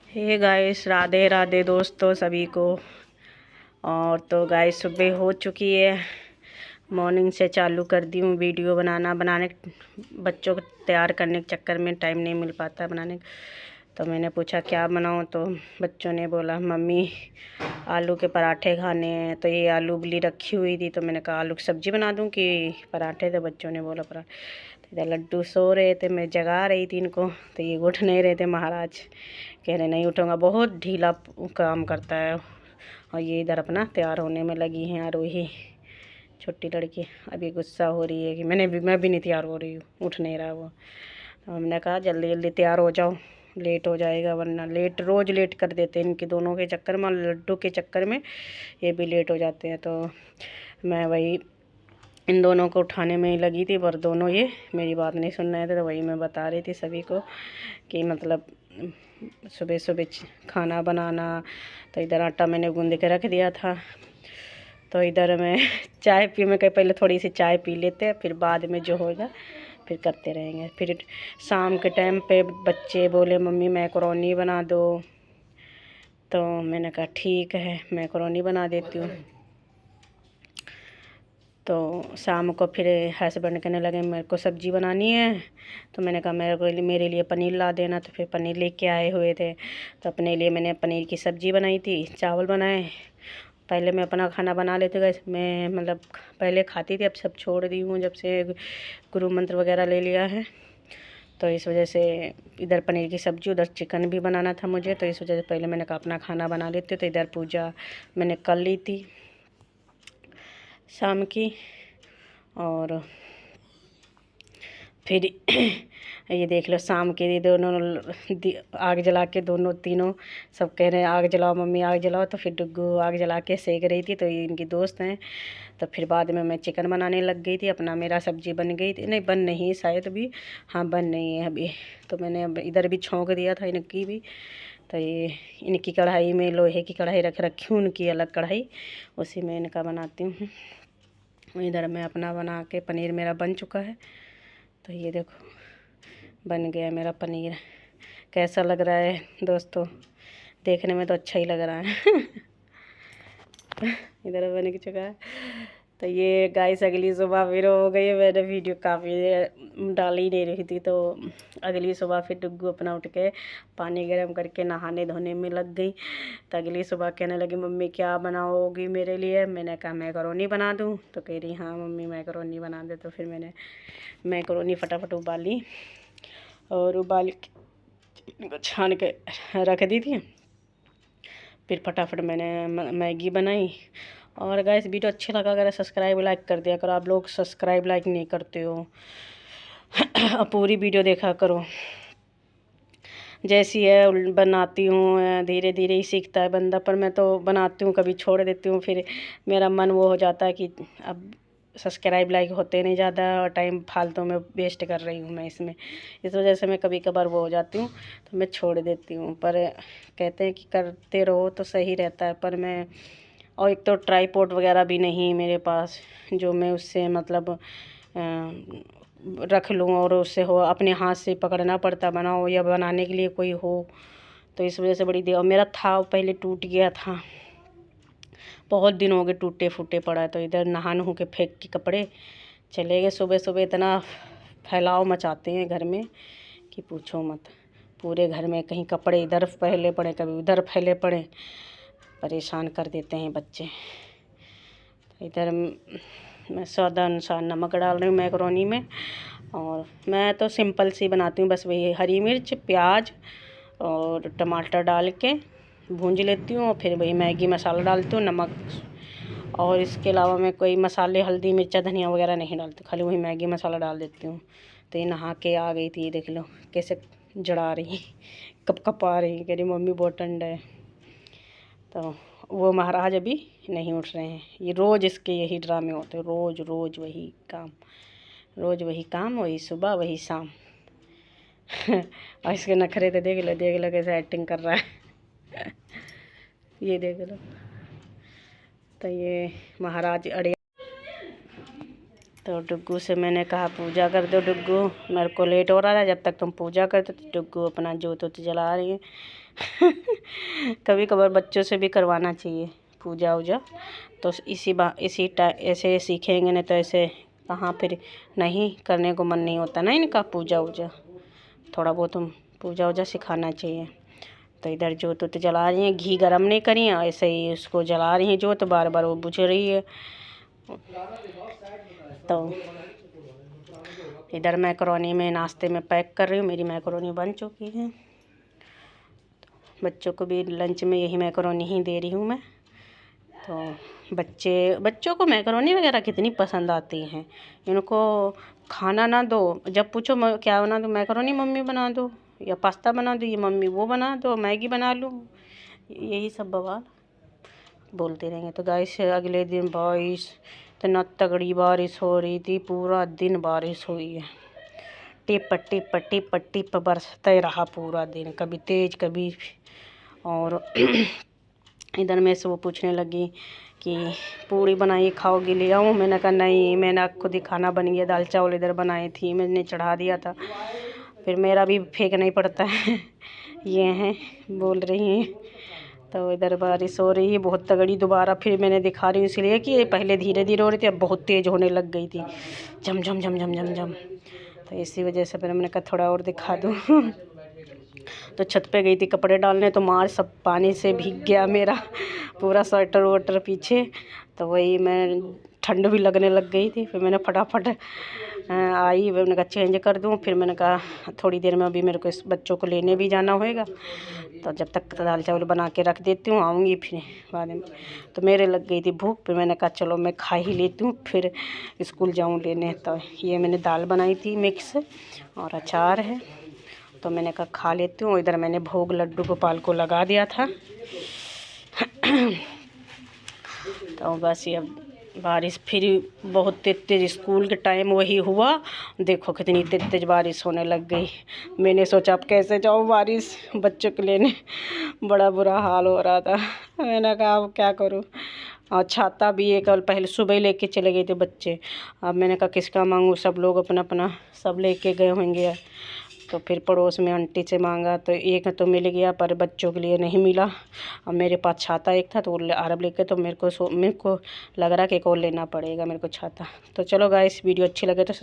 Hey guys, Radhe Radhe दोस्तों सभी को। और तो गाइस सुबह हो चुकी है। मॉर्निंग से चालू कर दी हूँ वीडियो बनाने बच्चों को तैयार करने के चक्कर में टाइम नहीं मिल पाता बनाने। तो मैंने पूछा क्या बनाऊँ, तो बच्चों ने बोला मम्मी आलू के पराठे खाने हैं। तो ये आलू उबली रखी हुई थी, तो मैंने कहा आलू की सब्ज़ी बना दूँ कि पराठे। तो बच्चों ने बोला पराठे। इधर लड्डू सो रहे थे, मैं जगा रही थी इनको, तो ये उठ नहीं रहे थे। महाराज कह रहे नहीं उठूँगा, बहुत ढीला काम करता है। और ये इधर अपना तैयार होने में लगी हैं। आरोही छोटी लड़की अभी गुस्सा हो रही है कि मैं भी नहीं तैयार हो रही हूँ, उठ नहीं रहा वो। तो हमने कहा जल्दी जल्दी तैयार हो जाओ, लेट हो जाएगा, वरना रोज़ लेट कर देते हैं इनके दोनों के चक्कर में, लड्डू के चक्कर में ये भी लेट हो जाते हैं। तो मैं वही इन दोनों को उठाने में ही लगी थी, पर दोनों ये मेरी बात नहीं सुन रहे थे। तो वही मैं बता रही थी सभी को कि मतलब सुबह सुबह खाना बनाना। तो इधर आटा मैंने गूँध के रख दिया था। तो इधर मैं चाय पी, मैं कहीं पहले थोड़ी सी चाय पी लेते हैं, फिर बाद में जो होगा फिर करते रहेंगे। फिर शाम के टाइम पे बच्चे बोले मम्मी मैकरोनी बना दो, तो मैंने कहा ठीक है मैकरोनी बना देती हूँ। तो शाम को फिर हस्बैंड कहने लगे मेरे को सब्ज़ी बनानी है। तो मैंने कहा मेरे लिए पनीर ला देना। तो फिर पनीर लेके आए हुए थे, तो अपने लिए मैंने पनीर की सब्ज़ी बनाई थी, चावल बनाए। पहले मैं अपना खाना बना लेती हूँ, मैं मतलब पहले खाती थी, अब सब छोड़ दी हूँ जब से गुरु मंत्र वगैरह ले लिया है। तो इस वजह से इधर पनीर की सब्ज़ी, उधर चिकन भी बनाना था मुझे। तो इस वजह से पहले मैंने कहा अपना खाना बना लेती हूँ। तो इधर पूजा मैंने कर ली थी शाम की। और फिर ये देख लो शाम के दोनों आग जला के दोनों तीनों सब कह रहे हैं आग जलाओ मम्मी आग जलाओ। तो फिर डुग्गू आग जला के सेक रही थी। तो ये इनकी दोस्त हैं। तो फिर बाद में मैं चिकन बनाने लग गई थी, अपना मेरा सब्ज़ी बन गई थी, नहीं बन नहीं शायद अभी, हाँ बन नहीं है अभी। तो मैंने अब इधर भी छोंक दिया था इनकी भी। तो ये इनकी कढ़ाई में लोहे की कढ़ाई रख रखी हूँ, उनकी अलग कढ़ाई, उसी में इनका बनाती हूँ। इधर मैं अपना बना के पनीर मेरा बन चुका है। तो ये देखो बन गया मेरा पनीर। कैसा लग रहा है दोस्तों? देखने में तो अच्छा ही लग रहा है। इधर बन चुका है। तो ये गाइस अगली सुबह फिर हो गई। मैंने वीडियो काफ़ी डाल ही नहीं रही थी। तो अगली सुबह फिर डुग्गू अपना उठ के पानी गर्म करके नहाने धोने में लग गई। तो अगली सुबह कहने लगी मम्मी क्या बनाओगी मेरे लिए? मैंने कहा मैकरोनी बना दूँ। तो कह रही हाँ मम्मी मैकरोनी बना दे। तो फिर मैंने मैकरोनी फटाफट उबाली, और उबाल के छान के रख दी थी। फिर फटाफट मैंने मैगी बनाई। और गाइस वीडियो अच्छा लगा अगर सब्सक्राइब लाइक कर दिया करो। आप लोग सब्सक्राइब लाइक नहीं करते हो। पूरी वीडियो देखा करो। जैसी है बनाती हूँ, धीरे धीरे ही सीखता है बंदा। पर मैं तो बनाती हूँ कभी छोड़ देती हूँ, फिर मेरा मन वो हो जाता है कि अब सब्सक्राइब लाइक होते नहीं ज़्यादा, और टाइम फालतू में वेस्ट कर रही हूँ मैं इसमें। इस वजह से मैं कभी कभार वो हो जाती हूँ, तो मैं छोड़ देती हूँ। पर कहते हैं कि करते रहो तो सही रहता है। पर मैं, और एक तो ट्राईपॉड वगैरह भी नहीं मेरे पास जो मैं उससे मतलब रख लूँ, और उससे हो अपने हाथ से पकड़ना पड़ता बनाओ या बनाने के लिए कोई हो। तो इस वजह से बड़ी देर, और मेरा था पहले टूट गया था, बहुत दिन हो गए टूटे फूटे पड़ा है। तो इधर नहा नहू के फेंक के कपड़े चले गए। सुबह सुबह इतना फैलाव मचाते हैं घर में कि पूछो मत। पूरे घर में कहीं कपड़े इधर फैले पड़े कभी उधर फैले पड़े, परेशान कर देते हैं बच्चे। तो इधर मैं स्वाद अनुसार नमक डाल रही हूँ मैकरोनी में। और मैं तो सिंपल सी बनाती हूँ, बस वही हरी मिर्च प्याज और टमाटर डाल के भूंज लेती हूँ, और फिर वही मैगी मसाला डालती हूँ, नमक। और इसके अलावा मैं कोई मसाले हल्दी मिर्चा धनिया वगैरह नहीं डालती, खाली वही मैगी मसाला डाल देती हूँ। तो ये नहा के आ गई थी, देख लो कैसे जड़ा रही, कप कप आ रही, कह रही मम्मी बहुत ठंड है। तो वो महाराज अभी नहीं उठ रहे हैं। ये रोज़ इसके यही ड्रामे होते हैं, रोज़ रोज़ वही काम, रोज़ वही काम, वही सुबह वही शाम। और इसके नखरे तो देख लो कैसे एक्टिंग कर रहा है। ये देख लो। तो ये महाराज अड़े। तो डुग्गू से मैंने कहा पूजा कर दो डुग्गू, मेरे को लेट हो रहा था, जब तक तुम पूजा करते। तो डुग्गू अपना जोत वोत जला रही है। कभी कभार बच्चों से भी करवाना चाहिए पूजा वूजा, तो ऐसे सीखेंगे, नहीं तो ऐसे कहाँ फिर नहीं करने को मन नहीं होता ना इनका पूजा वूजा। थोड़ा बहुत हम पूजा वूजा सिखाना चाहिए। तो इधर जोत तो जला रही हैं, घी गरम नहीं करी हैं, ऐसे ही उसको जला रही हैं जोत, बार बार वो बुझ रही है। तो इधर मैकरोनी में नाश्ते में पैक कर रही हूँ, मेरी मैकरोनी बन चुकी है। बच्चों को भी लंच में यही मैकरोनी ही दे रही हूँ मैं। तो बच्चों को मैकरोनी वगैरह कितनी पसंद आती हैं। इनको खाना ना दो, जब पूछो क्या बना दो, मैकरोनी मम्मी बना दो, या पास्ता बना दो, ये मम्मी वो बना दो, मैगी बना लूँ, यही सब बवाल बोलते रहेंगे। तो गाइस अगले दिन इतना तगड़ी बारिश हो रही थी, पूरा दिन बारिश हुई है। टिप टिप टिप टिप बरसते रहा पूरा दिन, कभी तेज कभी। और इधर मैं से वो पूछने लगी कि पूड़ी बनाइए खाओगी, ले आऊँ? मैंने कहा नहीं, मैंने खुद ही खाना बन गया, दाल चावल इधर बनाई थी, मैंने चढ़ा दिया था, फिर मेरा भी फेंकना ही पड़ता है। ये हैं बोल रही हैं। तो इधर बारिश हो रही है बहुत तगड़ी, दोबारा फिर मैंने दिखा रही हूँ इसलिए कि पहले धीरे धीरे हो रही थी, अब बहुत तेज़ होने लग गई थी, झम झम झम झम झम झम। तो इसी वजह से फिर मैंने कहा थोड़ा और दिखा दूँ। तो छत पे गई थी कपड़े डालने, तो मार सब पानी से भीग गया मेरा पूरा स्वेटर वोटर पीछे। तो वही मैं ठंड भी लगने लग गई थी, फिर मैंने फटाफट आई, मैंने कहा चेंज कर दूँ। फिर मैंने कहा थोड़ी देर में अभी मेरे को इस बच्चों को लेने भी जाना होएगा, तो जब तक दाल चावल बना के रख देती हूँ, आऊँगी फिर बाद में। तो मेरे लग गई थी भूख, फिर मैंने कहा चलो मैं खा ही लेती हूँ, फिर स्कूल जाऊँ लेने। तो ये मैंने दाल बनाई थी मिक्स और अचार है, तो मैंने कहा खा लेती हूँ। इधर मैंने भोग लड्डू गोपाल को लगा दिया था। तो बस ये बारिश फिर बहुत तेज स्कूल के टाइम वही हुआ, देखो कितनी तेज बारिश होने लग गई। मैंने सोचा अब कैसे जाऊँ बारिश बच्चों को लेने, बड़ा बुरा हाल हो रहा था। मैंने कहा अब क्या करूँ, और छाता भी एक कल पहले सुबह ही लेके चले गए थे बच्चे। अब मैंने कहा किसका मांगूँ, सब लोग अपना अपना सब लेके गए होंगे। तो फिर पड़ोस में आंटी से मांगा, तो एक तो मिल गया पर बच्चों के लिए नहीं मिला। अब मेरे पास छाता एक था, तो वो अरब लेके, तो मेरे को लग रहा कि एक और लेना पड़ेगा मेरे को छाता। तो चलो गाइस वीडियो अच्छी लगे तो